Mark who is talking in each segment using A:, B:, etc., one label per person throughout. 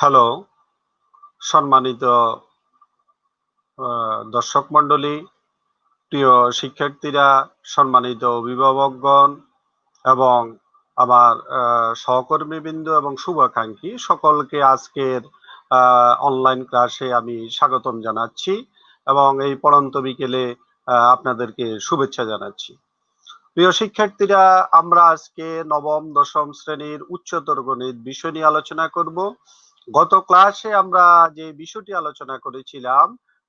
A: Hello, সম্মানিত দর্শক মণ্ডলী, প্রিয় শিক্ষার্থীরা, সম্মানিত অভিভাবকগণ এবং আমার সহকর্মীবৃন্দ এবং শুভাকাঙ্ক্ষী সকলকে আজকের অনলাইন ক্লাসে আমি স্বাগতম জানাচ্ছি এবং এই পড়ন্ত বিকেলে আপনাদেরকে শুভেচ্ছা জানাচ্ছি। প্রিয় শিক্ষার্থীরা, আমরা আজকে নবম দশম শ্রেণীর উচ্চতর গণিত বিষয় নিয়ে আলোচনা করব। গত ক্লাসে আমরা যে বিষয়টি আলোচনা করেছিলাম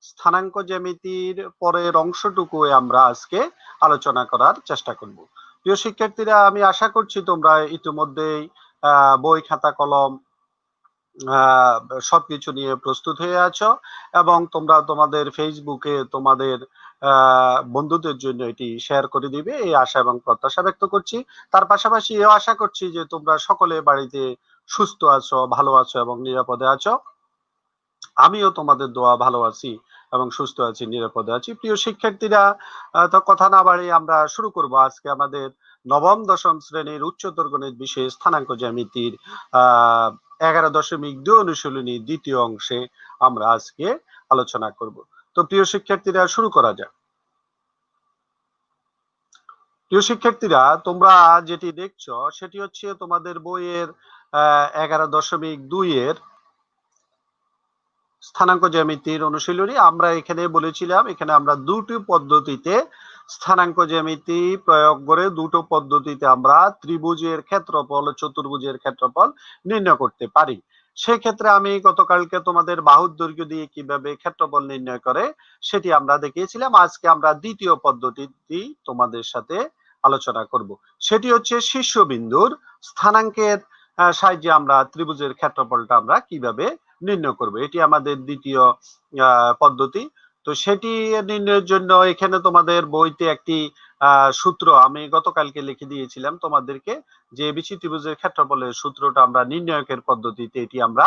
A: স্থানাঙ্ক জ্যামিতির পরের অংশটুকু আমরা আজকে আলোচনা করার চেষ্টা করব। প্রিয় শিক্ষার্থীরা, আমি আশা করছি তোমরা ইতিমধ্যেই বই খাতা কলম সবকিছু নিয়ে প্রস্তুত হয়ে আছো এবং তোমরা তোমাদের ফেসবুকে তোমাদের বন্ধুদের জন্য এটি শেয়ার করে দিবে এই আশা এবং প্রত্যাশা ব্যক্ত করছি। তার পাশাপাশি এও আশা করছি যে তোমরা সকলে বাড়িতে সুস্থ আছো, ভালো আছো এবং নিরাপদে আছো। আমিও তোমাদের দোয়া ভালো আছি এবং সুস্থ আছি, নিরাপদে আছি। প্রিয় শিক্ষার্থীরা, তো কথা না বাড়িয়ে আমরা শুরু করব আজকে আমাদের নবম দশম শ্রেণীর উচ্চতর গণিত বিষয়ে স্থানাঙ্ক জ্যামিতির 11.2 অনুশীলনী দ্বিতীয় অংশে আমরা আজকে আলোচনা করব। তো প্রিয় শিক্ষার্থীরা, শুরু করা যাক। প্রিয় শিক্ষার্থীরা, তোমরা যেটি দেখছো সেটি হচ্ছে তোমাদের বইয়ের 11.2 এর স্থানাঙ্ক জ্যামিতির অনুশীলনী। আমরা এখানে বলেছিলাম এখানে আমরা দুটি পদ্ধতিতে স্থানাঙ্ক জ্যামিতি প্রয়োগ করে দুটো পদ্ধতিতে আমরা ত্রিভুজের ক্ষেত্রফল ও চতুর্ভুজের ক্ষেত্রফল নির্ণয় করতে পারি। সেক্ষেত্রে আমি গতকালকে তোমাদের বাহুর দৈর্ঘ্য দিয়ে কিভাবে ক্ষেত্রফল নির্ণয় করে সেটি আমরা দেখিয়েছিলাম। আজকে আমরা দ্বিতীয় পদ্ধতিটি তোমাদের সাথে আলোচনা করব। সেটি হচ্ছে শীর্ষবিন্দুর স্থানাঙ্কের সাহায্যে আমরা ত্রিভুজের ক্ষেত্রফলটা আমরা কিভাবে নির্ণয় করব। এটি আমাদের দ্বিতীয় পদ্ধতি। তো সেটি নির্ণয়ের জন্য এখানে তোমাদের বইতে একটি সূত্র আমি গতকালকে লিখে দিয়েছিলাম তোমাদেরকে, যে এবিসি ত্রিভুজের ক্ষেত্রফলের সূত্রটা আমরা নির্ণয়কের পদ্ধতিতে এটি আমরা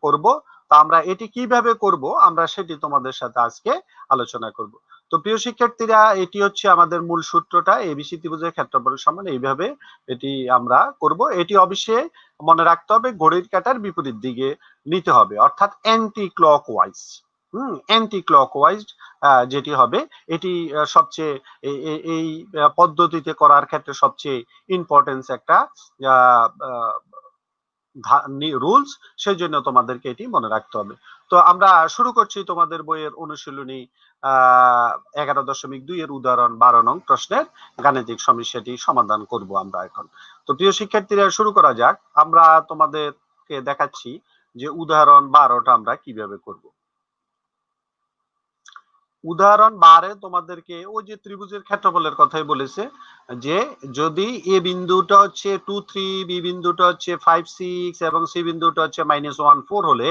A: করব। তা আমরা এটি কিভাবে করব আমরা সেটি তোমাদের সাথে আজকে আলোচনা করব। তো প্রিয় শিক্ষার্থীরা, এটি হচ্ছে আমাদের মূল সূত্রটা, এবিসি ত্রিভুজের ক্ষেত্রফল সমান এইভাবে এটি আমরা করব। এটি অবশ্যই মনে রাখতে হবে ঘড়ির কাঁটার বিপরীত দিকে নিতে হবে, অর্থাৎ অ্যান্টি ক্লকওয়াইজ। অ্যান্টি ক্লকওয়াইজ যেটি হবে এটি সবচেয়ে এই পদ্ধতিতে করার ক্ষেত্রে সবচেয়ে ইম্পর্টেন্স একটা রুলস, সেই জন্য তোমাদেরকে এটি মনে রাখতে হবে। তো আমরা শুরু করছি তোমাদের বইয়ের অনুশীলনী 11.2 এর উদাহরণ 12 নং প্রশ্নের গাণিতিক সমস্যাটি সমাধান করব আমরা এখন। তো প্রিয় শিক্ষার্থীরা, শুরু করা যাক। আমরা তোমাদেরকে দেখাচ্ছি যে উদাহরণ 12টা আমরা কিভাবে করব। উদাহরণ 12 তোমাদেরকে ওই যে ত্রিভুজের ক্ষেত্রফলের কথাই বলেছে, যে যদি এ বিন্দুটা হচ্ছে 2 3, বি বিন্দুটা হচ্ছে 5 6 এবং সি বিন্দুটা হচ্ছে -1 4 হলে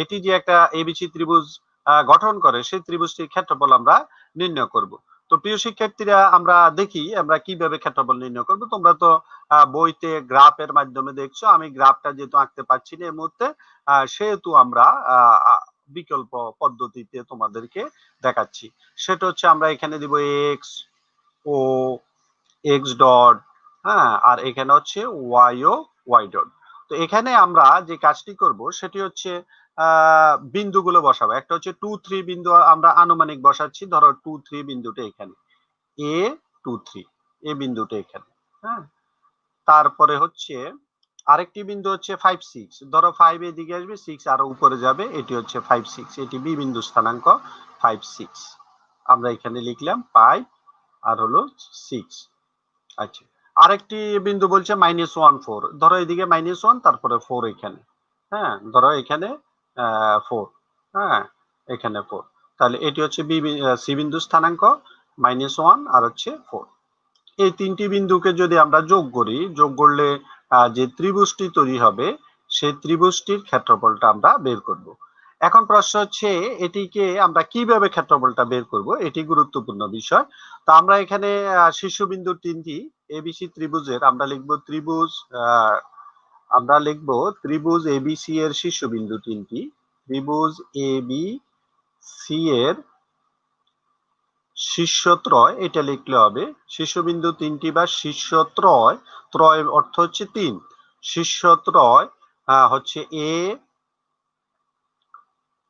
A: এটি যে একটা এবিসি ত্রিভুজ গঠন করে সেই ত্রিভুজটির ক্ষেত্রফল আমরা নির্ণয় করব। তো প্রিয় শিক্ষার্থীরা, আমরা দেখি আমরা কিভাবে ক্ষেত্রফল নির্ণয় করব। তোমরা তো বইতে গ্রাফের মাধ্যমে দেখছো, আমি গ্রাফটা যেহেতু আঁকতে পারছি না এই মুহূর্তে, সেহেতু আমরা বিকল্প পদ্ধতিতে তোমাদেরকে দেখাচ্ছি। সেটা হচ্ছে আমরা এখানে দিব এক্স ও এক্স ডট, হ্যাঁ, আর এখানে হচ্ছে ওয়াই ও ওয়াই ডট। তো এখানে আমরা যে কাজটি করব সেটি হচ্ছে বিন্দুগুলো বসাবো। একটা হচ্ছে 2 3 বিন্দু আমরা আনুমানিক বসাচ্ছি, ধরো 2 3 বিন্দুটা এখানে, এ 2 3 এ বিন্দুটা এখানে, হ্যাঁ। তারপরে হচ্ছে আরেকটি বিন্দু হচ্ছে 5 6, ধরো 5 এদিকে আসবে, 6 আরো উপরে যাবে, এটি হচ্ছে 5 6, এটি বি বিন্দু স্থানাঙ্ক 5 6। আমরা এখানে লিখলাম 5 আর হলো 6। আচ্ছা, আরেকটি বিন্দু বলছে -1 4, ধরো এদিকে -1 তারপরে 4 এখানে, হ্যাঁ, ধরো এখানে 4, হ্যাঁ, এখানে 4। তাহলে এটি হচ্ছে সি বিন্দু স্থানাঙ্ক -1 আর হচ্ছে 4। এই তিনটি বিন্দুকে যদি আমরা যোগ করি, যোগ করলে যে ত্রিভুজটি তৈরি হবে সেই ত্রিভুজটির ক্ষেত্রফলটা আমরা বের করব। এখন প্রশ্ন হচ্ছে এটিকে আমরা কিভাবে ক্ষেত্রফলটা বের করব, এটি গুরুত্বপূর্ণ বিষয়। তো আমরা এখানে শীর্ষবিন্দু তিনটি এবিসি ত্রিভুজের আমরা লিখব ত্রিভুজ এবিসি এর শীর্ষবিন্দু তিনটি, ত্রিভুজ এবিসি এর শীর্ষত্রয়, এটা লিখলে হবে শীর্ষবিন্দু তিনটি বা শীর্ষত্রয়, ত্রয় অর্থ হচ্ছে 3, শীর্ষত্রয় হচ্ছে এ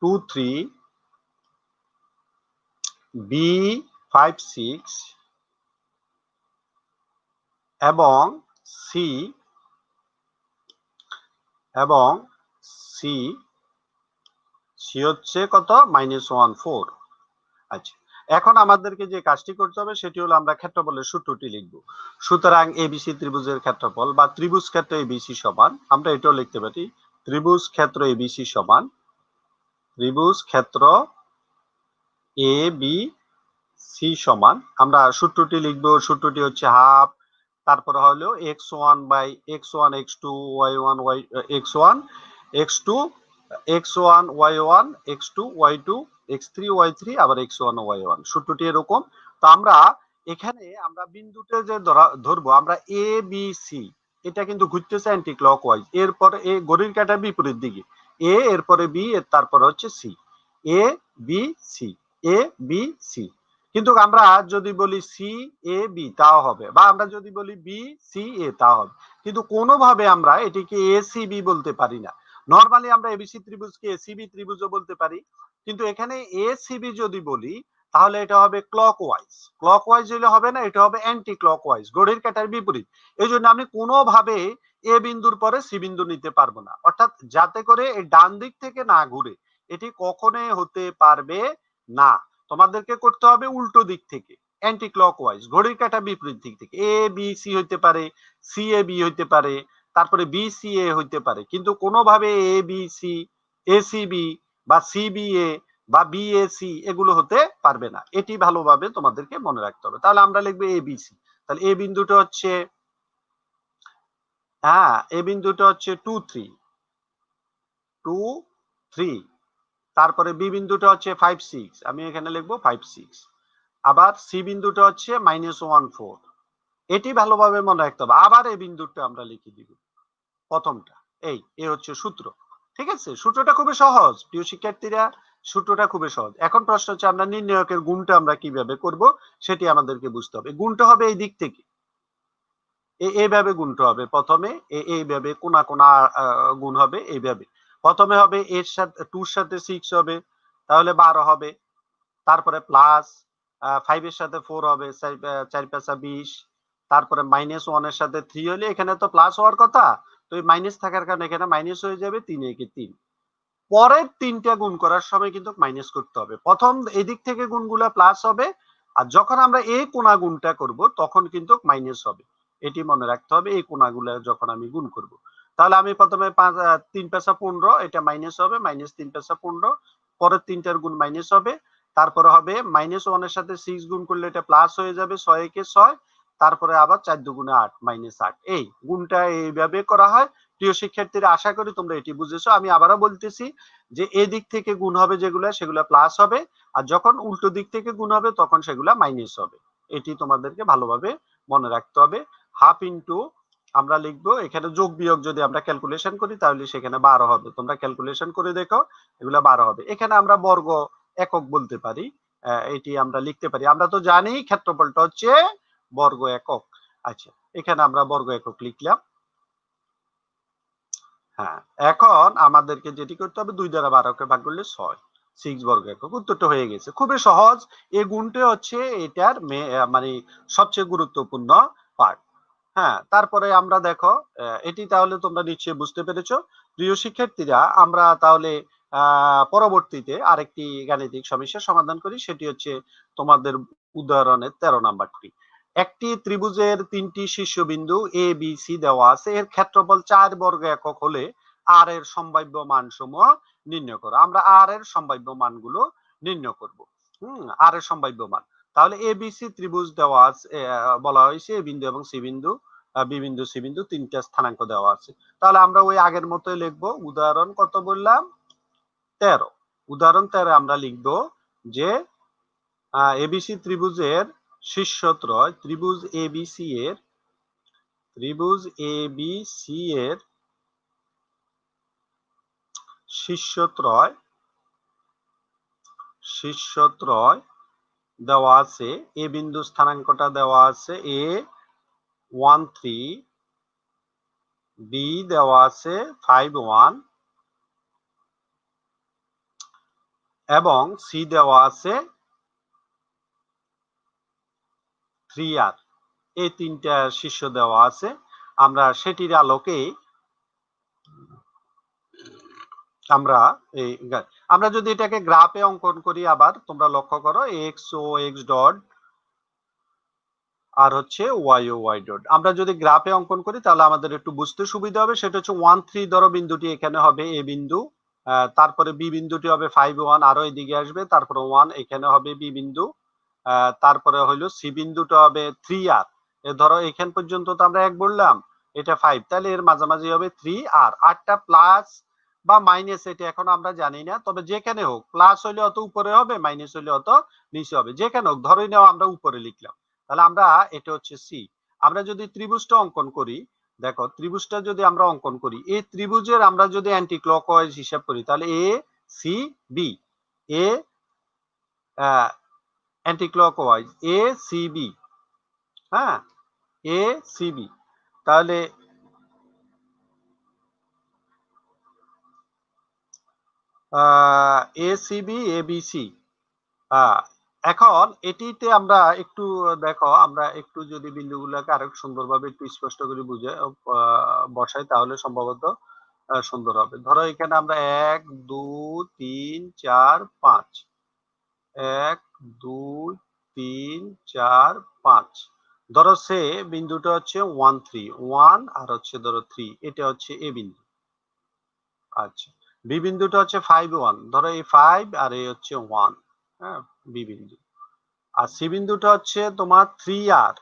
A: 2 3 বি 5 6 এবং সি সি হচ্ছে কত -1 4। আচ্ছা, এখন আমাদেরকে যে কাজটি করতে হবে সেটি হলো আমরা ক্ষেত্রফলের সূত্রটি লিখব। সুতরাং এবিসি ত্রিভুজের ক্ষেত্রফল বা ত্রিভুজ ক্ষেত্র এবিসি সমান, আমরা এটাও লিখতে পারি ত্রিভুজ ক্ষেত্র এবিসি সমান ত্রিভুজ ক্ষেত্র এ বি সি সমান, আমরা সূত্রটি লিখব। সূত্রটি হচ্ছে হাফ, তারপরে হলো x1 by x1 x2 y1 y x1 x2 x1 y1 x2 y2 x3 y3 আবার x1 y1, সূত্রটি এরকম। তো আমরা এখানে আমরা বিন্দুতে যে ধরবো আমরা এ বি সি, এটা কিন্তু ঘুরতেছে অ্যান্টি ক্লকওয়াইজ, এরপরে এ ঘড়ির কাঁটার বিপরীত দিকে, এ এরপরে বি এর তারপরে হচ্ছে সি, এ বি সি, এ বি সি। কিন্তু আমরা যদি বলি সি এ বি তাও হবে, বা আমরা যদি বলি বি সি এ তাও হবে, কিন্তু কোনোভাবে আমরা এটিকে এ সি বি বলতে পারি না। নরমালি আমরা এবিসি ত্রিভুজকে এসিবি ত্রিভুজও বলতে পারি, কিন্তু এখানে এসিবি যদি বলি তাহলে এটা হবে ক্লকওয়াইজ। ক্লকওয়াইজ হলে হবে না, এটা হবে অ্যান্টি ক্লকওয়াইজ, ঘড়ির কাঁটার বিপরীত। এই জন্য আমি কোনোভাবে এ বিন্দুর পরে সি বিন্দু নিতে পারবো না, অর্থাৎ যাতে করে এই ডান দিক থেকে না ঘুরে, এটি কখনোই হতে পারবে না। তোমাদেরকে করতে হবে উল্টো দিক থেকে, অ্যান্টি ক্লকওয়াইজ, ঘড়ির কাঁটা বিপরীত দিক থেকে। এ বি সি হইতে পারে, সি এ বি হইতে পারে, তারপরে বি সি এ হইতে পারে, কিন্তু কোনোভাবে A B C, A C B বা সি বি এ বা বি এ সি এগুলো হতে পারবে না। এটি ভালোভাবে তোমাদেরকে মনে রাখতে হবে। তাহলে আমরা লিখবো এ বি সি। তাহলে এ বিন্দুটা হচ্ছে, এ বিন্দুটা হচ্ছে 2 3 2 3, তারপরে বি বিন্দুটা হচ্ছে 5 6, আমি এখানে লিখবো 5 6, আবার সি বিন্দুটা হচ্ছে -1 4। এটি ভালোভাবে মনে রাখতে হবে। আবার এই বিন্দুটা আমরা লিখে দিব প্রথমটা, এ হচ্ছে সূত্র। ঠিক আছে, সূত্রটা খুবই সহজ প্রিয় শিক্ষার্থীরা, সূত্রটা খুবই সহজ। এখন প্রশ্ন হচ্ছে আমরা নির্ণায়কের গুণটা আমরা কিভাবে করব সেটি আমাদেরকে বুঝতে হবে। গুণটা হবে এই দিক থেকে, এইভাবে গুণটা হবে প্রথমে, এইভাবে কোনা কোনা গুণ হবে এইভাবে। প্রথমে হবে এর সাথে 2 এর সাথে 6 হবে, তাহলে 12 হবে। তারপরে প্লাস 5 এর সাথে 4 হবে, 4 5 20, তারপরে -1 এর সাথে 3 হলে এখানে তো প্লাস হওয়ার কথা, তো এই মাইনাস থাকার কারণে এখানে মাইনাস হয়ে যাবে, 3 একে 3। পরের তিনটা গুণ করার সময় কিন্তু মাইনাস করতে হবে। প্রথম এদিক থেকে গুণগুলা প্লাস হবে, আর যখন আমরা এই কোণা গুণটা করব তখন কিন্তু মাইনাস হবে। এটি মনে রাখতে হবে, এই কোণাগুলা যখন আমি গুণ করব। তাহলে আমি প্রথমে 3 5 15, এটা মাইনাস হবে, -3 5 15, পরের তিনটার গুণ মাইনাস হবে, তারপরে হবে -1 এর সাথে 6 গুণ করলে এটা প্লাস হয়ে যাবে, 6 একে 6, তারপরে আবার 4 দুগুণে 8 -8। এই গুণটা এইভাবে করা হয়। প্রিয় শিক্ষার্থীরা, আশা করি তোমরা এটি বুঝেছো। আমি আবারও বলতেছি যে এই দিক থেকে গুণ হবে যেগুলা সেগুলা প্লাস হবে, আর যখন উল্টো দিক থেকে গুণ হবে তখন সেগুলা মাইনাস হবে। এটি তোমাদেরকে ভালোভাবে মনে রাখতে হবে। হাফ ইনটু আমরা লিখবো, এখানে যোগ বিয়োগ যদি আমরা ক্যালকুলেশন করি তাহলে সেখানে 12 হবে। তোমরা ক্যালকুলেশন করে দেখো, এগুলা 12 হবে। এখানে আমরা বর্গ একক বলতে পারি, এটি আমরা লিখতে পারি। আমরা তো জানি ক্ষেত্রফলটা হচ্ছে বর্গ একক। আচ্ছা, এখানে আমরা বর্গ একক লিখলাম। হ্যাঁ, এখন আমাদেরকে যেটি করতে হবে 2 দ্বারা 12 কে ভাগ করলে 6, 6 বর্গ একক। উত্তরটা হয়ে গেছে, খুবই সহজ। এই গুণটা হচ্ছে এটার মানে সবচেয়ে গুরুত্বপূর্ণ পার্ট। হ্যাঁ, তারপরে আমরা দেখো, এটি তাহলে তোমরা নিশ্চয়ই বুঝতে পেরেছো। প্রিয় শিক্ষার্থীরা, আমরা তাহলে পরবর্তীতে আরেকটি গাণিতিক সমস্যার সমাধান করি, সেটি হচ্ছে তোমাদের উদাহরণের 13 নাম্বারটি। একটি ত্রিভুজের 3টি শীর্ষবিন্দু এ বি সি দেওয়া আছে, এর ক্ষেত্রফল 4 বর্গ একক হলে আর এর সম্ভাব্য মানসমূহ নির্ণয় করো। আমরা আর এর সম্ভাব্য মানগুলো নির্ণয় করব। আর এর সম্ভাব্য মান। তাহলে এ বি সি ত্রিভুজ দেওয়া আছে, বলা হয়েছে এ বিন্দু এবং সি বিন্দু, বি বিন্দু সি বিন্দু তিনটা স্থানাঙ্ক দেওয়া আছে। তাহলে আমরা ওই আগের মতোই লিখবো। উদাহরণ কত বললাম? 13। উদাহরণ 13 আমরা লিখবো যে এবিসি ত্রিভুজের শীর্ষত্রয় ত্রিভুজ এবিসি এর শীর্ষত্রয় দেওয়া আছে। এ বিন্দু স্থানাঙ্কটা দেওয়া আছে এ 13, বি দেওয়া আছে 5 1 এবং সি দেওয়া আছে 3R, এই তিনটা শীর্ষ দেওয়া আছে। আমরা সেটির আলোকে আমরা যদি এটাকে গ্রাফে অঙ্কন করি, আবার তোমরা লক্ষ্য করো এক্স ও এক্স ডট আর হচ্ছে ওয়াই ও ওয়াই ডট। আমরা যদি গ্রাফে অঙ্কন করি তাহলে আমাদের একটু বুঝতে সুবিধা হবে। সেটা হচ্ছে 1 3 ধরো বিন্দুটি এখানে হবে এ বিন্দু, তারপরে বি বিন্দুটি হবে 5 1 আরো এদিকে আসবে, তারপরে 1 এখানে হবে বি বিন্দু, তারপরে হলো সি বিন্দুটা হবে 3R। ধরো এখান পর্যন্ত তো আমরা 1 বললাম, এটা 5, তাহলে এর মাঝামাঝি হবে 3R। আরটা প্লাস বা মাইনাস এটা এখন আমরা জানি না, তবে যেখানে হোক, প্লাস হইলে অত উপরে হবে, মাইনাস হইলে অত নিচে হবে, যেখানে হোক ধরেই নাও আমরা উপরে লিখলাম, তাহলে আমরা এটা হচ্ছে সি। আমরা যদি ত্রিভুজটা অঙ্কন করি, দেখো ত্রিভুজটা যদি আমরা অঙ্কন করি, এই ত্রিভুজের আমরা যদি অ্যান্টি ক্লকওয়াইজ হিসাব করি তাহলে এ সি বি, এ anti clockwise A C B, হ্যাঁ এ সি বি, তাহলে A C B A B C. এখন এটিতে আমরা একটু দেখো, আমরা একটু যদি বিন্দুগুলোকে আরো সুন্দরভাবে একটু স্পষ্ট করে বুঝে বসাই তাহলে সম্ভবত সুন্দর হবে। ধরো এখানে আমরা 1 2 3 4 5, 1 2 3 4 5, ধরো সে বিন্দুটা হচ্ছে 1 3 1 আর হচ্ছে ধরো 3, এটা হচ্ছে এ বিন্দু। আচ্ছা, বি বিন্দুটা হচ্ছে 5 1, ধরো এই 5 আর এই হচ্ছে 1, হ্যাঁ বি বিন্দু। আর সি বিন্দুটা হচ্ছে তোমার 3R।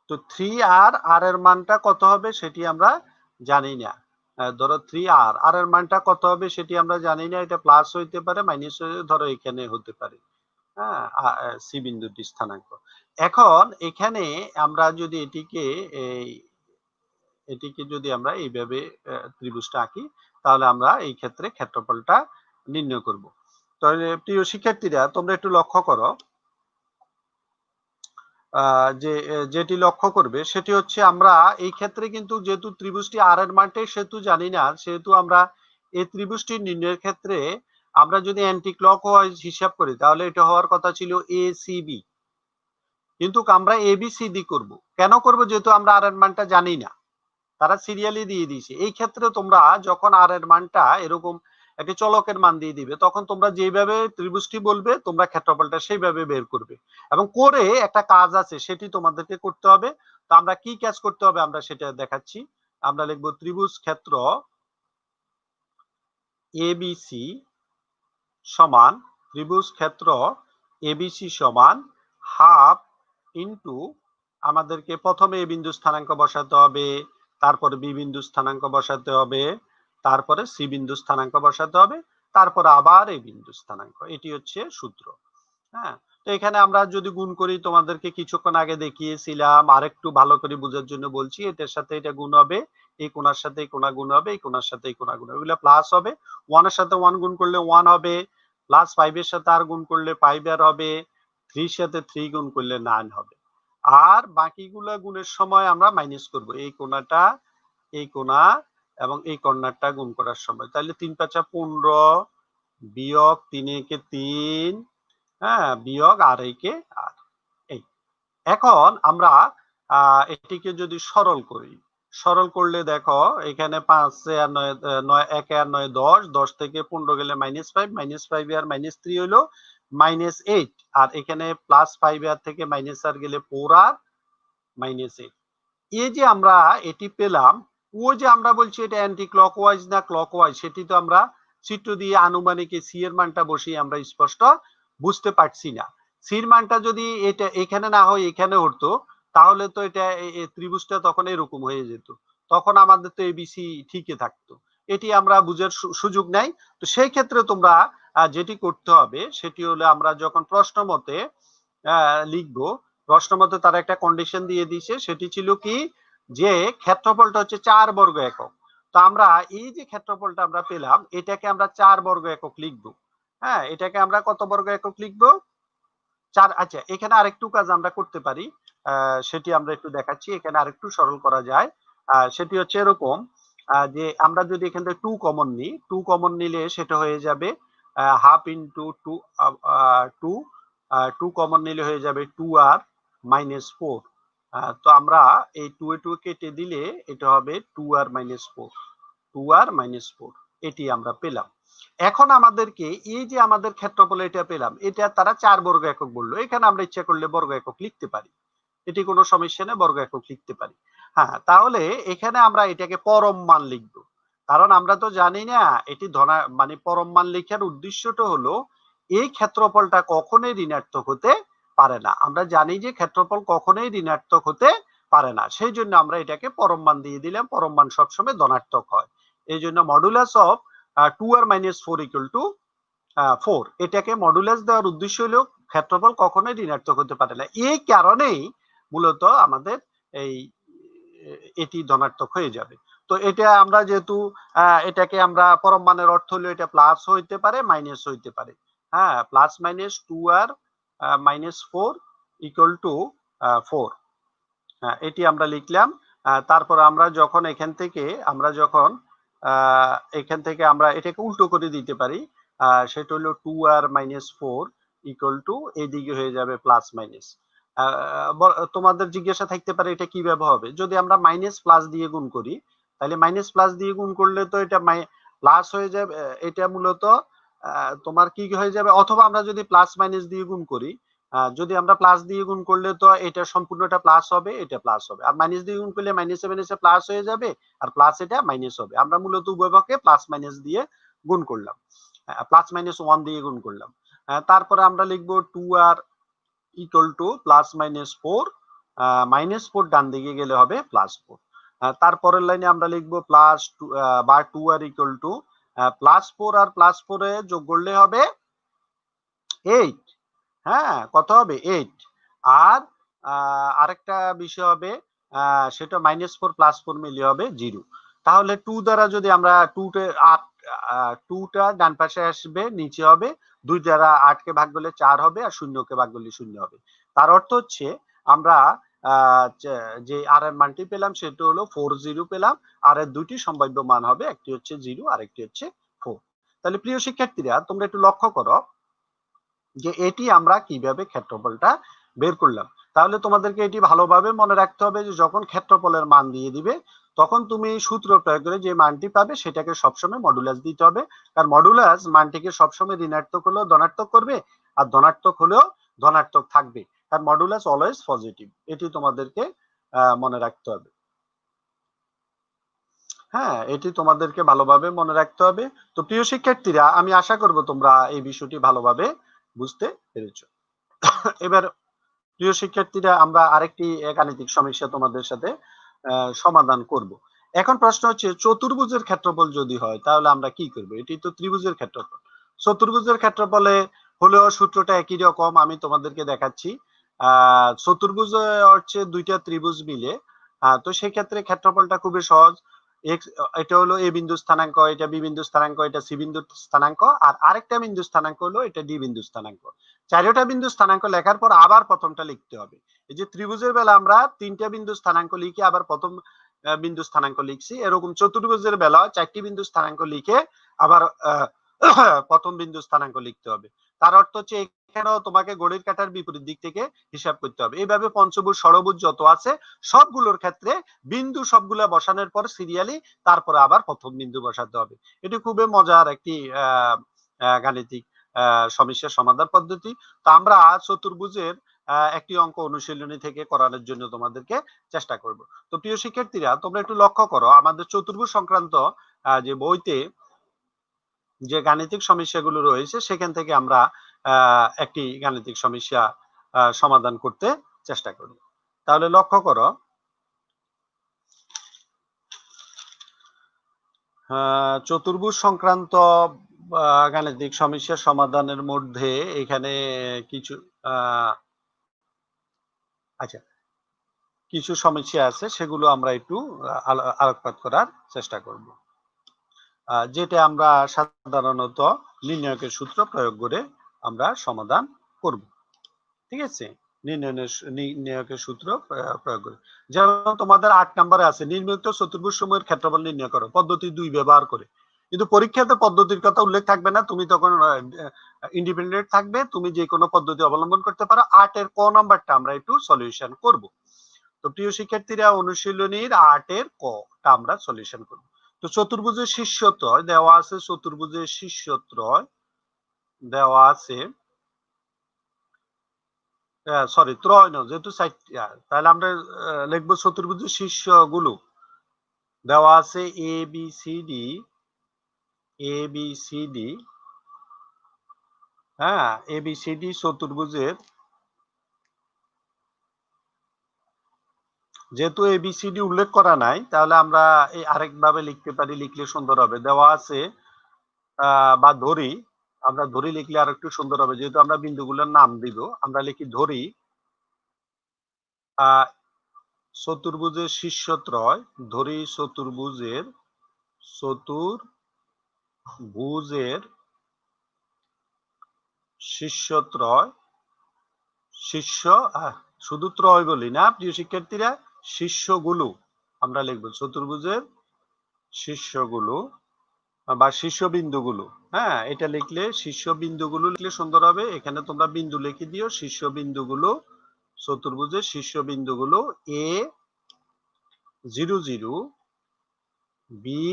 A: তো 3R, আর এর মানটা কত হবে সেটি আমরা জানি না। ধরো 3R, আর এর মানটা কত হবে সেটি আমরা জানি না, এটা প্লাস হইতে পারে, মাইনাস ধরো এখানে হতে পারে, হ্যাঁ সি বিন্দুটি স্থানাঙ্ক। এখন এখানে আমরা যদি এটিকে যদি আমরা এইভাবে ত্রিভুজটা আঁকি, তাহলে আমরা এই ক্ষেত্রে ক্ষেত্রফলটা নির্ণয় করব। তাহলে প্রিয় শিক্ষার্থীরা তোমরা একটু লক্ষ্য করো, যেটি লক্ষ্য করবে সেটি হচ্ছে আমরা এই ক্ষেত্রে কিন্তু যেহেতু ত্রিভুজটি আর এর মানটা সেহেতু জানি না, সেহেতু আমরা এই ত্রিভুজটি নির্ণয়ের ক্ষেত্রে আমরা যদি অ্যান্টি ক্লকওয়াইজ হিসাব করি তাহলে এটা হওয়ার কথা ছিল এ সি বি, কিন্তু আমরা এ বি সি ডি করব। কেন করব? যেহেতু আমরা আর এর মানটা জানি না, তারা সিরিয়ালি দিয়ে দিয়েছে। এই ক্ষেত্রে তোমরা যখন আর এর মানটা এরকম একটি চলকের মান দিয়ে দিবে, তখন তোমরা যেভাবে ত্রিভুজটি বলবে তোমরা ক্ষেত্রফলটা সেইভাবে বের করবে, এবং করে একটা কাজ আছে সেটি তোমাদেরকে করতে হবে। তো আমরা কি কাজ করতে হবে আমরা সেটা দেখাচ্ছি। আমরা লিখবো ত্রিভুজ ক্ষেত্র এবিসি সমান, ত্রিভুজ ক্ষেত্র এবিসি সমান হাফ ইন্টু, আমাদেরকে প্রথমে এ বিন্দু স্থানাঙ্ক বসাতে হবে, তারপরে বি বিন্দু স্থানাঙ্ক বসাতে হবে, তারপরে সি বিন্দু স্থানাঙ্ক বসাতে হবে, তারপরে আবার এই বিন্দু স্থানাঙ্ক। এটি হচ্ছে সূত্র। হ্যাঁ, তো এখানে আমরা যদি গুণ করি, তোমাদেরকে কিছুক্ষণ আগে দেখিয়েছিলাম, আরেকটু ভালো করে বোঝার জন্য বলছি, এটার সাথে এটা গুণ হবে, এই কোণার সাথে এই কোণা গুণ হবে, এই কোণার সাথে এই কোণা গুণ হবে, এগুলো প্লাস হবে। 1 এর সাথে 1 গুণ করলে 1 হবে, প্লাস 5 এর সাথে আর গুণ করলে 5 আর হবে, 3 এর সাথে 3 গুণ করলে 9 হবে। আর বাকিগুলা গুণের সময় আমরা মাইনাস করব, এই কোণাটা, এই কোণা এবং এই কর্নারটা গুণ করার সময়। তাহলে 3 5 15 বিয়োগ 3 একে 3, হ্যাঁ বিয়োগ আর একে আর। এই এখন আমরা এটিকে যদি সরল করি, সরল করলে দেখো এখানে 5 আর 9 1 আর 9 10, 10 থেকে 15 গেলে -5, -5 আর -3 হলো -8, আর এখানে +5 আর থেকে মাইনাস আর গেলে 4 আর -8। এই যে আমরা এটি পেলাম, ও যে আমরা বলছি এটা অ্যান্টি ক্লকওয়াইজ না ক্লকওয়াইজ, সেটি তো আমরা চিত্র দিয়ে আনুমানিক সি এর মানটা বসিয়ে আমরা স্পষ্ট বুঝতে পারছি না। সির মানটা যদি এটা এখানে না হয় এখানে হতো, তাহলে তো এটা ত্রিভুজটা তখন এরকম হয়ে যেত, তখন আমাদের তো এবিসি ঠিকই থাকতো। এটি আমরা বুঝার সুযোগ নাই। তো সেই ক্ষেত্রে তোমরা যেটি করতে হবে সেটি হলো, আমরা যখন প্রশ্ন মতে লিখবো, প্রশ্ন মতে তারা একটা কন্ডিশন দিয়ে দিয়েছে, সেটি ছিল কি যে ক্ষেত্রফলটা হচ্ছে 4 বর্গ একক। তো আমরা এই যে ক্ষেত্রফলটা আমরা পেলাম, এটাকে আমরা 4 বর্গ একক লিখবো। হ্যাঁ, এটাকে আমরা কত বর্গ একক লিখবো? 4। আচ্ছা, এখানে আরেকটু কাজ আমরা করতে পারি, সেটি আমরা একটু দেখাচ্ছি। এখানে আরেকটু সরল করা যায়। সেটি হচ্ছে এরকম যে আমরা যদি এখান থেকে 2 কমন নিই, 2 কমন নিলে সেটা হয়ে যাবে হাফ ইনটু 2 2 2 কমন নিলে হয়ে যাবে 2r মাইনাস 4। তো আমরা এই 2 এ 2 কেটে দিলে এটা হবে 2r মাইনাস 4, 2r মাইনাস 4 এটি আমরা পেলাম। এখন আমাদেরকে এই যে আমাদের ক্ষেত্রফল এটা পেলাম, এটা তারা 4 বর্গ একক বললো, এখানে আমরা ইচ্ছা করলে বর্গ একক লিখতে পারি, এটি কোনো সমস্যা নেই, বর্গ একক লিখতে পারি। হ্যাঁ, তাহলে এখানে আমরা এটাকে পরম মান লিখবো, কারণ আমরা তো জানি না এটি মানে পরম মান লেখার উদ্দেশ্যটা হলো এই ক্ষেত্রফলটা কখনোই ঋণাত্মক হতে পারে না। আমরা জানি যে ক্ষেত্রফল কখনোই ঋণাত্মক হতে পারে না, সেই জন্য আমরা এটাকে পরম মান দিয়ে দিলাম। পরম মান সবসময় ধনাত্মক হয়, এই জন্য modulus of 2r minus 4 equal to 4। এটাকে মডুলাস দেওয়ার উদ্দেশ্য হলো ক্ষেত্রফল কখনোই ঋণাত্মক হতে পারে না, এই কারণেই মূলত আমাদের এটি ধনাত্মক হয়ে যাবে। তো এটা আমরা যেহেতু এটাকে আমরা পরম মানের অর্থ হলো এটা প্লাস হইতে পারে মাইনাস হইতে পারে। হ্যাঁ, plus minus 2r minus 4 equal to 4। হ্যাঁ, এটি আমরা লিখলাম। তারপর আমরা যখন এখান থেকে আমরা এটাকে উল্টো করে দিতে পারি, সেটা হলো 2r মাইনাস 4 ইকুয়াল টু এদিকে হয়ে যাবে প্লাস মাইনাস। তোমাদের জিজ্ঞাসা থাকতে পারে এটা কিভাবে হবে, যদি আমরা মাইনাস প্লাস দিয়ে গুণ করি, তাহলে মাইনাস প্লাস দিয়ে গুণ করলে তো এটা প্লাস হয়ে যাবে, এটা মূলত তোমার কি হয়ে যাবে, অথবা আমরা যদি প্লাস মাইনাস দিয়ে গুণ করি, যদি আমরা প্লাস দিয়ে গুণ করলে তো এটা সম্পূর্ণটা প্লাস হবে, এটা প্লাস হবে, আর মাইনাস দিয়ে গুণ করলে মাইনাসে মাইনাসে প্লাস হয়ে যাবে, আর প্লাস এটা মাইনাস হবে। আমরা মূলত উভয়পক্ষে প্লাস মাইনাস দিয়ে গুণ করলাম, প্লাস মাইনাস 1 দিয়ে গুণ করলাম। তারপরে আমরা লিখবো 2r equal to plus minus 4, minus 4 ডান দিকে গেলে হবে প্লাস 4। তারপরের লাইনে আমরা লিখবো প্লাস 2 বা 2r ইকুয়াল টু প্লাস 4 আর প্লাস 4 এ যোগ করলে হবে 8। হ্যাঁ, কত হবে 8। আর আরেকটা বিষয় হবে, সেটা মাইনাস 4 প্লাস 4 মিলিয়ে হবে 0। তাহলে 2 দ্বারা যদি আমরা 2টা ডান পাশে আসবে, নিচে হবে 2 দ্বারা 8 কে ভাগ করলে 4 হবে, আর 0 কে ভাগ করলে 0 হবে। তার অর্থ হচ্ছে আমরা যে আর এর মানটি পেলাম সেটা হলো 40 পেলাম, আর এর দুটি সম্ভাব্য মান হবে, একটি হচ্ছে 0 আর একটি হচ্ছে 4। তাহলে প্রিয় শিক্ষার্থীরা, তোমরা একটু লক্ষ্য করো যে এটি আমরা কিভাবে ক্ষেত্রফলটা বের করলাম। তাহলে তোমাদেরকে এটি ভালোভাবে মনে রাখতে হবে যে যখন ক্ষেত্রফলের মান দিয়ে দিবে, তখন তুমি সূত্র প্রয়োগ করে যে মানটি পাবে সেটাকে সবসময় মডুলাস দিতে হবে, কারণ মডুলাস মানটিকে সবসময় ঋণাত্মক হলেও ধনাত্মক করবে, আর ধনাত্মক হলেও ধনাত্মক থাকবে, কারণ মডুলাস অলওয়েজ পজিটিভ। এটি তোমাদেরকে মনে রাখতে হবে। হ্যাঁ, এটি তোমাদেরকে ভালোভাবে মনে রাখতে হবে। তো প্রিয় শিক্ষার্থীরা, আমি আশা করব তোমরা এই বিষয়টি ভালোভাবে বুঝতে পেরেছো। এবার প্রিয় শিক্ষার্থীরা, আমরা আরেকটি গাণিতিক সমস্যা তোমাদের সাথে সমাধান করব। এখন প্রশ্ন হচ্ছে, চতুর্ভুজের ক্ষেত্রফল যদি হয় তাহলে আমরা কি করব? এটি তো ত্রিভুজের ক্ষেত্রফল। চতুর্ভুজের ক্ষেত্রফলে হলেও সূত্রটা একই রকম, আমি তোমাদেরকে দেখাচ্ছি। চতুর্ভুজ হচ্ছে দুইটা ত্রিভুজ মিলে, তো সেই ক্ষেত্রে ক্ষেত্রফলটা খুবই সহজ। এটা হলো এ বিন্দু স্থানাঙ্ক, এটা বি বিন্দু স্থানাঙ্ক, এটা সি বিন্দু স্থানাঙ্ক, আর আরেকটা বিন্দু স্থানাঙ্ক হলো এটা ডি বিন্দু স্থানাঙ্ক। চারটা বিন্দু স্থানাঙ্ক লেখার পর আবার প্রথমটা লিখতে হবে। এই যে ত্রিভুজের বেলা আমরা তিনটা বিন্দু স্থানাঙ্ক লিখে আবার প্রথম বিন্দু স্থানাঙ্ক লিখছি, এরকম চতুর্ভুজের বেলা 4টি বিন্দু স্থানাঙ্ক লিখে আবার প্রথম বিন্দু স্থানাঙ্ক লিখতে হবে। তার অর্থ হচ্ছে এখানেও তোমাকে ঘড়ির কাঁটার বিপরীত দিক থেকে হিসাব করতে হবে। এইভাবে পঞ্চভুজ ষড়ভুজ যত আছে সবগুলোর ক্ষেত্রে বিন্দু সবগুলা বসানোর পর সিরিয়ালি তারপরে আবার প্রথম বিন্দু বসাতে হবে। এটি খুবই মজার একটি গাণিতিক সমস্যার সমাধান পদ্ধতি। তো আমরা চতুর্ভুজের একটি অঙ্ক অনুশীলনী থেকে করানোর জন্য তোমাদেরকে চেষ্টা করব। তো প্রিয় শিক্ষার্থীরা, তোমরা একটু লক্ষ্য করো আমাদের চতুর্ভুজ সংক্রান্ত যে বইতে যে গাণিতিক সমস্যাগুলো রয়েছে সেখান থেকে আমরা একটি গাণিতিক সমস্যা সমাধান করতে চেষ্টা করি। তাহলে লক্ষ্য করো, চতুর্ভুজ সংক্রান্ত গাণিতিক সমস্যা সমাধানের মধ্যে এখানে কিছু আচ্ছা কিছু সমস্যা আছে, সেগুলো আমরা একটু আলোকপাত করার চেষ্টা করব, যেটা আমরা সাধারণত নির্ণায়কের সূত্র প্রয়োগ করে আমরা সমাধান করব। ঠিক আছে? নির্ণয়কের সূত্র প্রয়োগ করি। যেমন তোমাদের 8 নম্বরে আছে নির্মিত চতুর্ভুজ সমূহের ক্ষেত্রফল নির্ণয় করো, পদ্ধতি 2 ব্যবহার করে। কিন্তু পরীক্ষাতে পদ্ধতির কথা উল্লেখ থাকবে না, তুমি তখন ইন্ডিপেন্ডেন্ট থাকবে, তুমি যে কোনো পদ্ধতি অবলম্বন করতে পারো। 8 এর ক নাম্বারটা আমরা একটু সলিউশন করব। তো প্রিয় শিক্ষার্থীরা, অনুশীলনীর 8 এর কটা আমরা সলিউশন করব। তো চতুর্ভুজের শীর্ষত্রয় দেওয়া আছে, চতুর্ভুজের শীর্ষত্রয় দেওয়া আছে, সরি ত্রয় নয়, যেহেতু তাহলে আমরা লিখবো চতুর্ভুজের শীর্ষগুলো দেওয়া আছে এ বি সি ডি, এ বি সি ডি, হ্যাঁ এ বি সি ডি চতুর্ভুজের, যেহেতু এ বি সি ডি উল্লেখ করা নাই তাহলে আমরা এই আরেকভাবে লিখতে পারি, লিখলে সুন্দর হবে। দেওয়া আছে বা ধরি, আমরা ধরি লিখলে আর একটু সুন্দর হবে, যেহেতু আমরা বিন্দুগুলোর নাম দিব, আমরা লিখি ধরি চতুর্ভুজের শীর্ষত্রয়, ধরি চতুর্ভুজের শীর্ষত্রয়, শীর্ষ শুধু ত্রয় বলি না প্রিয় শিক্ষার্থীরা, শীর্ষগুলো আমরা লিখবো, চতুর্ভুজের শীর্ষগুলো বা শীর্ষবিন্দুগুলো। হ্যাঁ, এটা লিখলে শীর্ষবিন্দুগুলো লিখলে সুন্দর হবে। এখানে তোমরা বিন্দু লিখে দিও, শীর্ষবিন্দুগুলো, চতুর্ভুজের শীর্ষবিন্দুগুলো এ 0 0, বি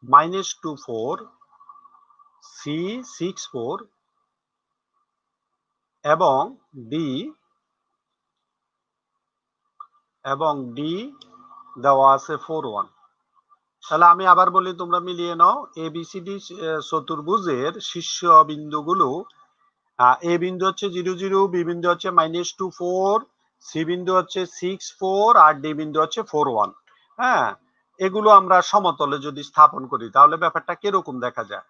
A: -2 4, সি 6 4 এবং ডি দেওয়া আছে 4 1। তাহলে আমি আবার বলি, তোমরা মিলিয়ে নাও। এবিসিডি চতুর্ভুজের শীর্ষ বিন্দুগুলো, এ বিন্দু হচ্ছে 0 0, বি বিন্দু হচ্ছে -2 4, সি বিন্দু হচ্ছে 6 4 আর ডি বিন্দু হচ্ছে 4 1। হ্যাঁ, এগুলো আমরা সমতলে যদি স্থাপন করি তাহলে ব্যাপারটা কিরকম দেখা যায়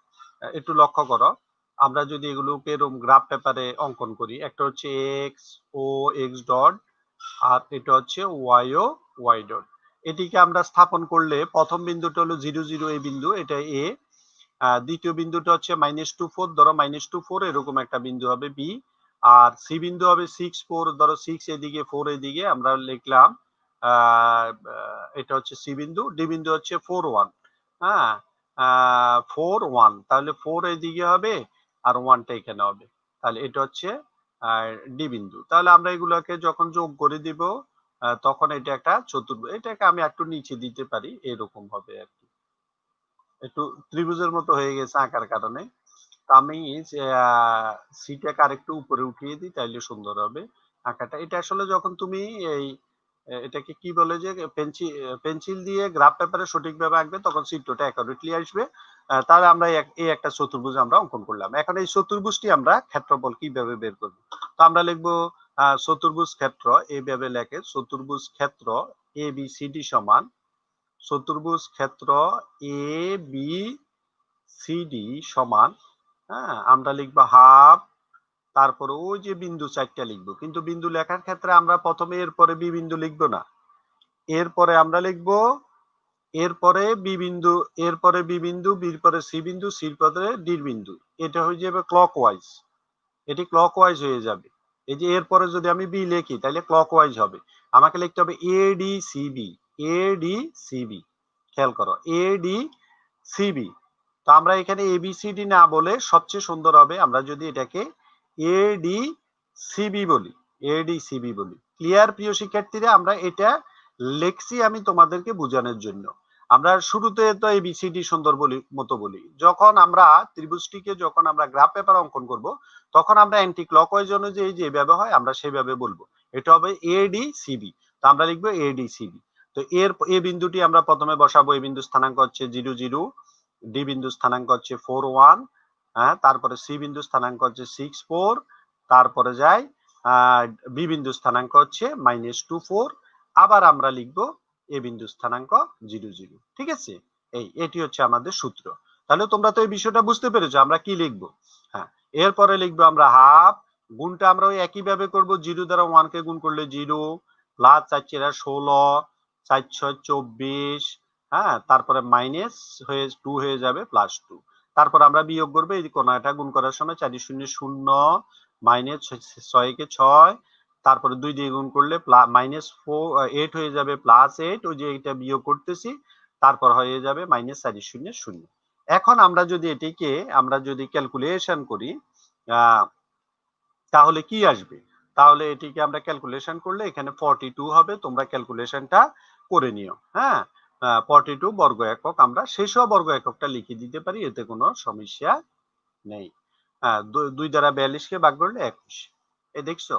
A: একটু লক্ষ্য করো। আমরা যদি এগুলোকে এরকম গ্রাফ পেপারে অঙ্কন করি, একটা হচ্ছে এক্স ও এক্স ডট, আর এটা হচ্ছে ওয়াই ও ওয়াই ডট। এটিকে আমরা স্থাপন করলে প্রথম বিন্দুটা হলো 0 0, এই বিন্দু, এটা এ। দ্বিতীয় বিন্দুটা হচ্ছে -2 4, ধরো -2 4 এরকম একটা বিন্দু হবে বি। আর সি বিন্দু হবে 6 4, ধরো 6 এদিকে 4 এদিকে, আমরা লিখলাম এটা হচ্ছে সি বিন্দু। ডি বিন্দু হচ্ছে 4 1, হ্যাঁ 4 1, তাহলে 4 এদিকে হবে আর 1টা এখানে হবে, তাহলে এটা হচ্ছে ডি বিন্দু। তাহলে আমরা এগুলোকে যখন যোগ করে দিব তখন এটা একটা চতুর্ভুজ। এটাকে আমি একটু নিচে দিতে পারি, এরকম হবে আর কি, একটু ত্রিভুজের মতো হয়ে গেছে আঁকার কারণে। আমি সিটাকে আরেকটু উপরে উঠিয়ে দিই, তাইলে সুন্দর হবে আঁকাটা। এটা আসলে যখন তুমি এই এটাকে কি বলে যে পেন্সিল দিয়ে গ্রাফ পেপারে সঠিকভাবে আঁকবে তখন চিত্রটা অ্যাকুরেটলি আসবে। তাহলে আমরা এই একটা চতুর্ভুজ আমরা অঙ্কন করলাম। এখন এই চতুর্ভুজটি আমরা ক্ষেত্রফল কিভাবে বের করব? তো আমরা লিখবো চতুর্ভুজ ক্ষেত্র, এইভাবে লেখে চতুর্ভুজ ক্ষেত্র এ বি সি ডি সমান, চতুর্ভুজ ক্ষেত্র এ বি সি ডি সমান, হ্যাঁ আমরা লিখবো হাফ, তারপরে ওই যে বিন্দু 4টা লিখবো, কিন্তু বিন্দু লেখার ক্ষেত্রে আমরা প্রথমে এরপরে বি বিন্দু লিখবো না, এরপরে আমরা লিখবো এরপরে বি বিন্দু, এরপরে বি বিন্দু, বির পরে সি বিন্দু, সির পরে ডি বিন্দু। এটা হয়ে যাবে ক্লকওয়াইজ, এটি ক্লকওয়াইজ হয়ে যাবে। এই যে এরপরে যদি আমি বি লিখি তাহলে ক্লকওয়াইজ হবে। আমাকে লিখতে হবে A D C B, A D C B, খেয়াল করো এ ডি সি বি। তো আমরা এখানে এবিসিডি না বলে সবচেয়ে সুন্দর হবে আমরা যদি এটাকে এডি সিবি বলি, এডি সিবি বলি। ক্লিয়ার প্রিয় শিক্ষার্থীরা? আমরা এটা লেখছি আমি তোমাদেরকে বোঝানোর জন্য। আমরা শুরুতে তো এবিসিডি সুন্দর বলি মতো বলি, যখন আমরা ত্রিভুজটিকে যখন আমরা গ্রাফ পেপার অঙ্কন করব তখন আমরা অ্যান্টি ক্লকওয়াইজ অনুযায়ী যেভাবে হয় আমরা সেভাবে বলবো। এটা হবে এডি সিবি, তো আমরা লিখবো এডি সিবি। তো এর এই বিন্দুটি আমরা প্রথমে বসাবো, এই বিন্দু স্থানাঙ্ক হচ্ছে 0 0, ডি বিন্দু স্থানাঙ্ক হচ্ছে 4 1, হ্যাঁ তারপরে সি বিন্দু স্থানাঙ্ক হচ্ছে 6 4, তারপরে যাই বি বিন্দু স্থানাঙ্ক হচ্ছে -2 4, আবার আমরা লিখবো এ বিন্দু স্থানাঙ্ক 0 0। ঠিক আছে, এটি হচ্ছে আমাদের সূত্র। তাহলে তোমরা তো এই বিষয়টা বুঝতে পেরেছো আমরা কি লিখবো। হ্যাঁ, এরপরে লিখবো আমরা হাফ, গুণটা আমরা ওই একই ভাবে করবো, 0 দ্বারা 1 কে গুণ করলে 0, প্লাস 4 4 16, 4 6 24, হ্যাঁ তারপরে মাইনাস হয়ে 2 হয়ে যাবে +2। তারপর আমরা বিয়োগ করবো, এই কোণাটা গুণ করার সময় 4 0 0, মাইনাস 6 কে 6, তারপরে 2 দিয়ে গুণ করলে -8 হয়ে যাবে +8, ওই যে এটা বিয়োগ করতেছি, তারপর হয়ে যাবে -400। এখন আমরা যদি এটিকে ক্যালকুলেশন করি, তাহলে কি আসবে? তাহলে এটিকে আমরা ক্যালকুলেশন করলে এখানে 42 হবে। তোমরা ক্যালকুলেশনটা করে নিও। হ্যাঁ, 42 বর্গ একক, আমরা শেষও বর্গ এককটা লিখে দিতে পারি, এতে কোনো সমস্যা নেই। হ্যাঁ, 2 দ্বারা 42 কে ভাগ করলে 21। এই দেখছো?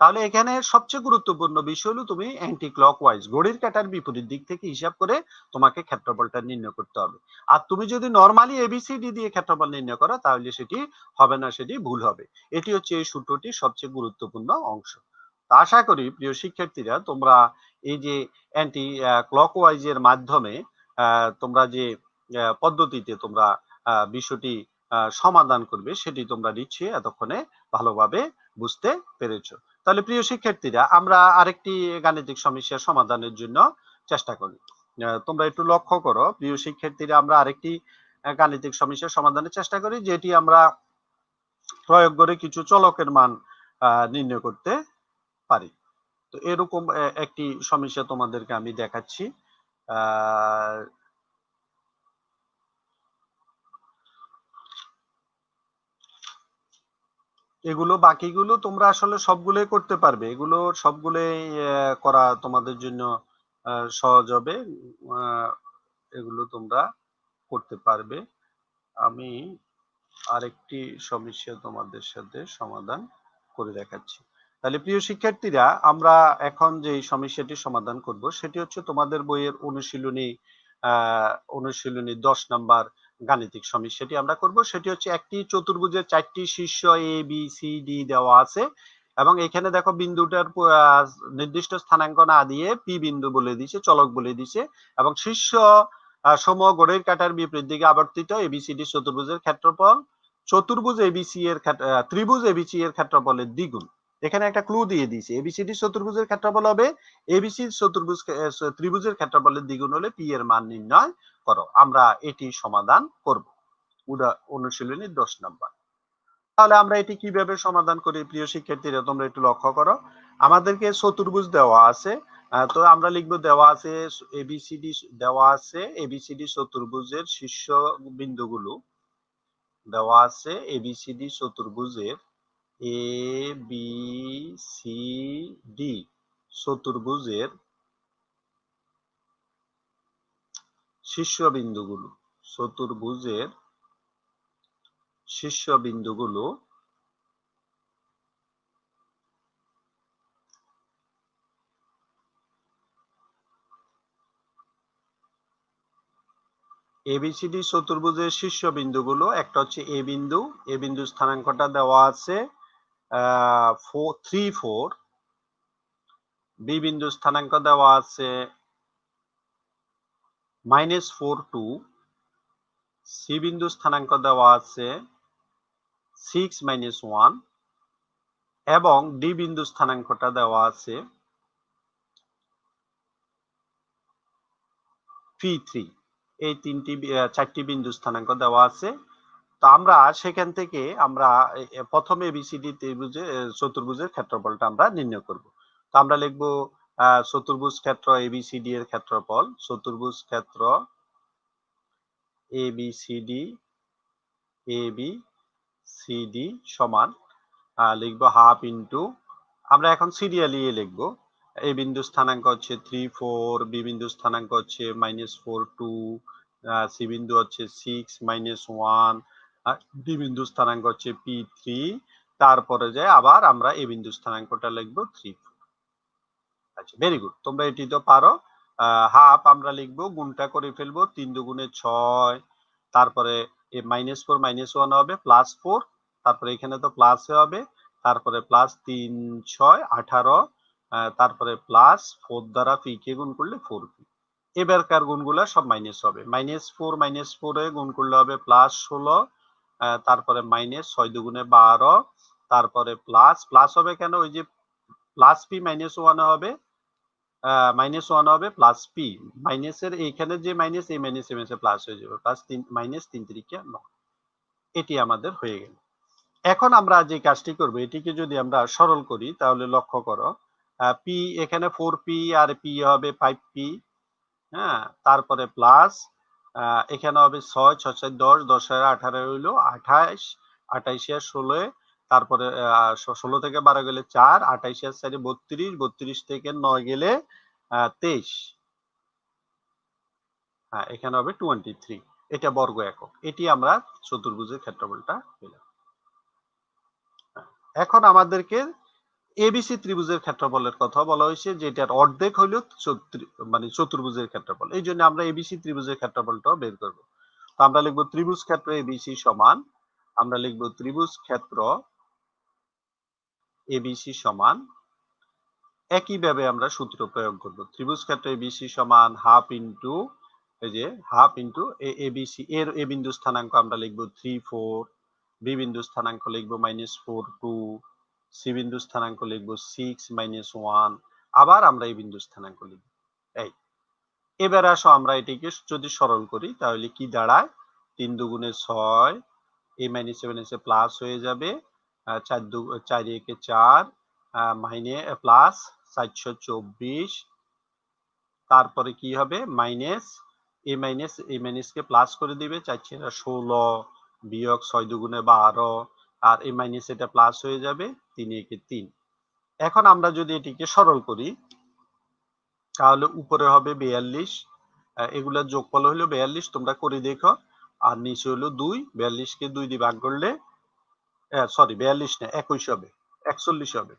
A: তাহলে এখানে সবচেয়ে গুরুত্বপূর্ণ বিষয় হলো তুমি অ্যান্টি ক্লকওয়াইজ, ঘড়ির কাঁটার বিপরীত দিক থেকে হিসাব করে তোমাকে ক্ষেত্রফলটা নির্ণয় করতে হবে। আর তুমি যদি নরমালি এবিসিডি দিয়ে ক্ষেত্রফল নির্ণয় করো তাহলে সেটি হবে না, সেটি ভুল হবে। এটি হচ্ছে এই সূত্রটির সবচেয়ে গুরুত্বপূর্ণ অংশ। আশা করি প্রিয় শিক্ষার্থীরা তোমরা এই যে অ্যান্টি ক্লকওয়াইজ এর মাধ্যমে তোমরা যে পদ্ধতিতে তোমরা বিষয়টি সমাধান করবে সেটি তোমরা নিশ্চয়ই এতক্ষণে ভালোভাবে বুঝতে পেরেছো। তাহলে প্রিয় শিক্ষার্থীরা আমরা আরেকটি গাণিতিক সমস্যার সমাধানের জন্য চেষ্টা করি। তোমরা একটু লক্ষ্য করো প্রিয় শিক্ষার্থীরা, আমরা আরেকটি গাণিতিক সমস্যার সমাধানের চেষ্টা করি, যেটি আমরা প্রয়োগ করে কিছু চলকের মান নির্ণয় করতে পারি। তো এরকম একটি সমস্যা তোমাদেরকে আমি দেখাচ্ছি। এগুলো বাকিগুলো তোমরা আসলে সবগুলোই করতে পারবে, এগুলো সবগুলোই করা তোমাদের জন্য সহজ হবে। এগুলো তোমরা করতে পারবে। আমি আরেকটি সমস্যা তোমাদের সাথে সমাধান করে দেখাচ্ছি। তাহলে প্রিয় শিক্ষার্থীরা, আমরা এখন যে সমস্যাটি সমাধান করব সেটি হচ্ছে তোমাদের বইয়ের অনুশীলনী 10 নাম্বার গাণিতিক সমস্যাটি আমরা করব। সেটি হচ্ছে একটি চতুর্ভুজের 4টি শীর্ষ এ বি সি ডি দেওয়া আছে এবং এখানে দেখো বিন্দুটার নির্দিষ্ট স্থানাঙ্ক না দিয়ে পি বিন্দু বলে দিয়েছে, চলক বলে দিয়েছে, এবং শীর্ষ সমূহ ঘড়ির কাঁটার বিপরীত দিকে আবর্তিত এবিসিডি চতুর্ভুজের ক্ষেত্রফল ত্রিভুজ এবিসি এর ক্ষেত্রফলের দ্বিগুণ। এখানে একটা ক্লু দিয়ে দিয়েছে, এবিসিডি চতুর্ভুজের ক্ষেত্রফল হবে এবিসি ত্রিভুজের ক্ষেত্রফলের দ্বিগুণ হলে পি এর মান নির্ণয় করো। আমরা এটি সমাধান করব অনুশীলনী 10 নাম্বার। তাহলে আমরা এটি কিভাবে সমাধান করি প্রিয় শিক্ষার্থীরা, তোমরা একটু লক্ষ্য করো। আমাদেরকে চতুর্ভুজ দেওয়া আছে, তো আমরা লিখবো দেওয়া আছে এবিসিডি চতুর্ভুজের শীর্ষ বিন্দুগুলো দেওয়া আছে, এবিসিডি চতুর্ভুজের এ বি সি ডি চতুর্ভুজের শীর্ষবিন্দুগুলো এবিসিডি চতুর্ভুজের শীর্ষবিন্দুগুলো, একটা হচ্ছে এ বিন্দু স্থানাঙ্কটা দেওয়া আছে 3, 4। বি বিন্দু স্থানাঙ্ক দেওয়া আছে -4, 2। সি বিন্দু স্থানাঙ্ক দেওয়া আছে 6, -1 এবং ডি বিন্দু স্থানাঙ্কটা দেওয়া আছে P3। এই 4টি বিন্দু স্থানাঙ্ক দেওয়া আছে। তো আমরা সেখান থেকে আমরা প্রথমে এবিসিডি চতুর্ভুজের ক্ষেত্রফলটা আমরা নির্ণয় করব। তো আমরা লিখব চতুর্ভুজ ক্ষেত্র এবিসিডি এর ক্ষেত্রফল, চতুর্ভুজ ক্ষেত্র এবিসিডি সমান লিখব হাফ ইন্টু, আমরা এখন সিরিয়ালি লিখব। এ বিন্দু স্থানাঙ্ক হচ্ছে 3, 4, বি বিন্দু স্থানাঙ্ক হচ্ছে -4, 2, সি বিন্দু হচ্ছে 6, -1, ডি বিন্দু স্থানাঙ্ক হচ্ছে P3, তারপরে যায় আবার আমরা এ বিন্দু স্থানাঙ্কটা লিখব 3, 4। আচ্ছা, ভেরি গুড, তোমরা এটি তো পারো। হাফ আমরা লিখব, গুণটা করে ফেলবো, 3 দুগুণে 6, তারপরে -4 -1 হবে +4, তারপরে এখানে তো প্লাস হবে, তারপরে +3, 6, 18, তারপরে +4 দ্বারা পি কে গুণ করলে 4p। এবারকার গুণগুলা সব মাইনাস হবে, -4 এ গুণ করলে হবে +16, তারপরে -6 দুগুণে 12, তারপরে প্লাস হবে কেন, ওই যে +p -1 হবে, -1 হবে +p, মাইনাসের এইখানে যে মাইনাস, এই মাইনাসে প্লাস হয়ে যাবে, +3 -3 3 9। এটি আমাদের হয়ে গেল। এখন আমরা যে কাজটি করব, এটিকে যদি আমরা সরল করি তাহলে লক্ষ্য করো, পি এখানে 4p আর পি হবে 5p, হ্যাঁ, তারপরে প্লাস এখানে হবে 6 6 6 10 10 আর 18 হইলো 28, 28 আর 16, তারপরে 16 থেকে 12 গেলে 4, 28 আর 4 32, 32 থেকে 9 গেলে 23, হ্যাঁ, এখানে হবে 23। এটা বর্গ একক। এটি আমরা চতুর্ভুজের ক্ষেত্রফলটা পেলাম। এখন আমাদেরকে এবিসি ত্রিভুজের ক্ষেত্রফলের কথা বলা হয়েছে, যেটার অর্ধেক হইল মানে চতুর্ভুজের ক্ষেত্রফল। এই জন্য আমরা এবিসি ত্রিভুজের ক্ষেত্রফলটাও বের করব। তো আমরা লিখব ত্রিভুজ ক্ষেত্র এবিসি সমান, আমরা লিখব ত্রিভুজ ক্ষেত্র এবিসি সমান, একইভাবে আমরা সূত্র প্রয়োগ করব। ত্রিভুজ ক্ষেত্র এবিসি সমান হাফ ইন্টু, এই যে হাফ ইন্টু এবিসি এর এ বিন্দু স্থানাঙ্ক আমরা লিখব 3 4, বি বিন্দু স্থানাঙ্ক লিখব -4 2, সি বিন্দু স্থানাঙ্ক লিখব 6 -1, আবার আমরা এই বিন্দু স্থানাঙ্ক লিখব। এই এবার আসো আমরা এটিকে যদি সরল করি তাহলে কি দাঁড়ায়, 3 দুগুণে 6, এই -7 এসে প্লাস হয়ে যাবে, 4 একে 4, মাইনে প্লাস 424, তারপরে কি হবে মাইনাস এই মাইনাস কে প্লাস করে দিবে, 4 4 16 বিয়োগ 6 দুগুণে 12, আর এই মাইনাস এটা প্লাস হয়ে যাবে, 3 একে 3। এখন আমরা যদি এটিকে সরল করি তাহলে উপরে হবে 42, এগুলোর যোগফল হলো 42, তোমরা করে দেখো, আর নিচে হলো 2, 42 কে 2 দিয়ে ভাগ করলে সরি 42 না 21 হবে, 41 হবে,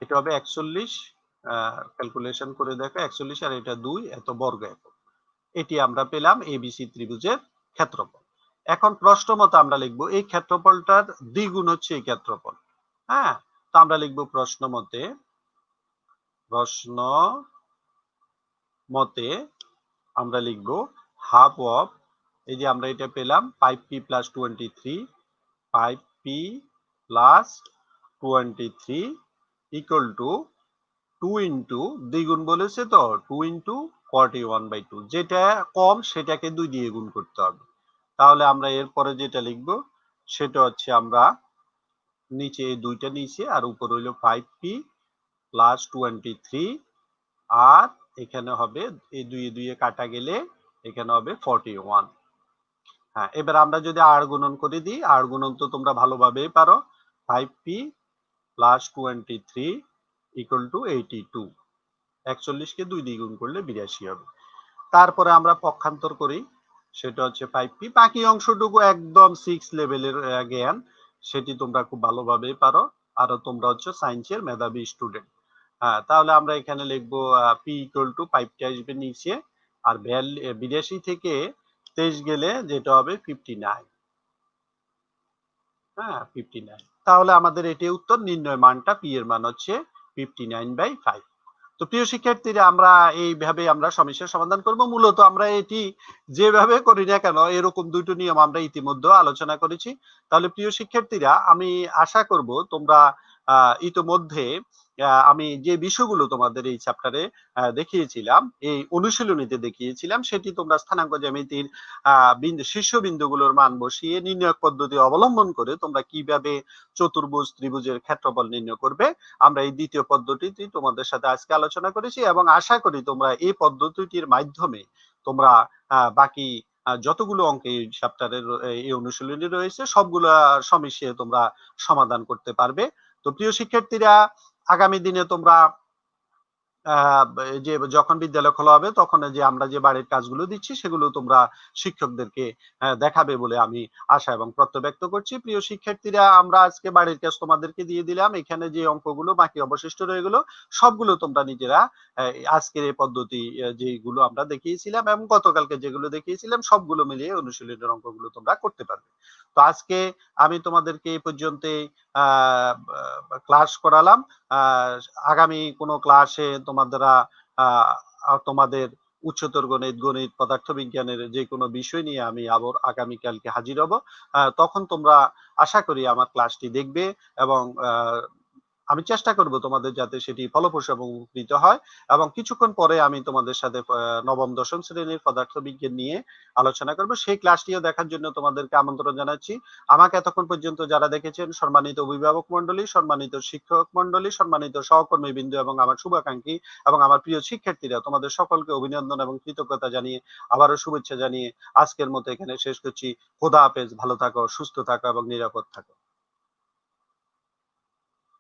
A: এটা হবে 41, ক্যালকুলেশন করে দেখো 41 আর এটা 2, এত বর্গ একক। এটি আমরা পেলাম এবিসি ত্রিভুজের ক্ষেত্রফল। এখন প্রশ্ন মতো আমরা লিখব এই ক্ষেত্রফলটার দ্বিগুণ হচ্ছে এই ক্ষেত্রফল, হ্যাঁ, তো আমরা লিখব প্রশ্ন মতে আমরা লিখব হাফ অফ, এই যে আমরা এটা পেলাম 5p plus 23, 5p plus 23 equal to 2 into, দ্বিগুণ বলেছে তো, 2 ইন্টু 41/2, যেটা কম সেটাকে 2 দিয়ে গুণ করতে হবে। তাহলে আমরা এরপরে যেটা লিখব সেটা হচ্ছে আমরা নিচে এই দুইটা নিচে আর উপর হইলো 5p প্লাস 23, আর এখানে হবে এই 2 এ 2 এ কাটা গেলে এখানে হবে 41। হ্যাঁ, এবার আমরা যদি আর গুণন করে দিই, আর গুণন তো তোমরা ভালোভাবেই পারো, 5p প্লাস 23 ইকুয়াল টু 82, 41 কে 2 দিয়ে গুণ করলে 82 হবে। তারপরে আমরা পক্ষান্তর করি, সেটা হচ্ছে 5p, বাকি অংশটুকু একদম 6 লেভেলের জ্ঞান, সেটি তোমরা খুব ভালোভাবেই পারো, আর তোমরা হচ্ছে সায়েন্সের মেধাবী স্টুডেন্ট। হ্যাঁ, তাহলে আমরা এখানে লিখবো p ইকুয়াল টু 5 টা আসবে নিচে, আর 82 থেকে 23 গেলে যেটা হবে 59, হ্যাঁ 59। তাহলে আমাদের এটি উত্তর, নির্ণয় মানটা p এর মান হচ্ছে 59/5। তো প্রিয় শিক্ষার্থীরা, আমরা এইভাবে আমরা সমস্যার সমাধান করব। মূলত আমরা এটি যেভাবে করি না কেন এরকম দুটো নিয়ম আমরা ইতিমধ্যে আলোচনা করেছি। তাহলে প্রিয় শিক্ষার্থীরা, আমি আশা করব তোমরা ইতিমধ্যে আমি যে বিষয়গুলো তোমাদের এই চ্যাপ্টারে দেখিয়েছিলাম, এই অনুশীলনীতে দেখিয়েছিলাম, সেটি তোমরা স্থানাঙ্ক জ্যামিতির শীর্ষবিন্দুগুলোর মান বসিয়ে নির্ণয় পদ্ধতি অবলম্বন করে তোমরা কিভাবে চতুর্ভুজ ত্রিভুজের ক্ষেত্রফল নির্ণয় করবে, আমরা এই দ্বিতীয় পদ্ধতিটি তোমাদের সাথে আজকে আলোচনা করেছি, এবং আশা করি তোমরা এই পদ্ধতিটির মাধ্যমে তোমরা বাকি যতগুলো অঙ্ক এই চ্যাপ্টারের এই অনুশীলনী রয়েছে সবগুলো সমস্যা তোমরা সমাধান করতে পারবে। তো প্রিয় শিক্ষার্থীরা, আগামী দিনে তোমরা যে যখন বিদ্যালয় খোলা হবে তখন যে আমরা যে বাড়ির কাজগুলো দিচ্ছি সেগুলো তোমরা শিক্ষকদেরকে দেখাবে বলে আমি আশা এবং প্রত্যয় ব্যক্ত করছি। প্রিয় শিক্ষার্থীরা, আমরা আজকে বাড়ির কাজ তোমাদেরকে দিয়ে দিলাম, এখানে যে অঙ্কগুলো বাকি অবশিষ্ট রয়ে গেল সবগুলো তোমরা নিজেরা আজকের এই পদ্ধতি যেগুলো আমরা দেখিয়েছিলাম এবং গতকালকে যেগুলো দেখিয়েছিলাম সবগুলো মিলিয়ে অনুশীলনের অঙ্কগুলো তোমরা করতে পারবে। তো আজকে আমি তোমাদেরকে এই পর্যন্ত ক্লাস করালাম। আগামী কোনো ক্লাসে তোমাদের উচ্চতর গণিত পদার্থবিজ্ঞানের যে কোনো বিষয় নিয়ে আমি আবার আগামীকালকে হাজির হব। তখন তোমরা আশা করি আমার ক্লাসটি দেখবে এবং আমি চেষ্টা করব তোমাদের যাতে সেটি ফলপ্রসূ এবং উপকৃত হয়, এবং কিছুক্ষণ পরে আমি তোমাদের সাথে নবম দশম শ্রেণীর পদার্থবিজ্ঞান নিয়ে আলোচনা করব। সেই ক্লাসটিও দেখার জন্য তোমাদেরকে আমন্ত্রণ জানাচ্ছি। আমাকে এতক্ষণ পর্যন্ত যারা দেখেছেন, সম্মানিত অভিভাবক মন্ডলী, সম্মানিত শিক্ষক মন্ডলী, সম্মানিত সহকর্মী বিন্দু এবং আমার শুভাকাঙ্ক্ষী এবং আমার প্রিয় শিক্ষার্থীরা, তোমাদের সকলকে অভিনন্দন এবং কৃতজ্ঞতা জানিয়ে, আবারও শুভেচ্ছা জানিয়ে আজকের মতো এখানে শেষ করছি। খোদা হাফেজ, ভালো থাকো, সুস্থ থাকো এবং নিরাপদ থাকো।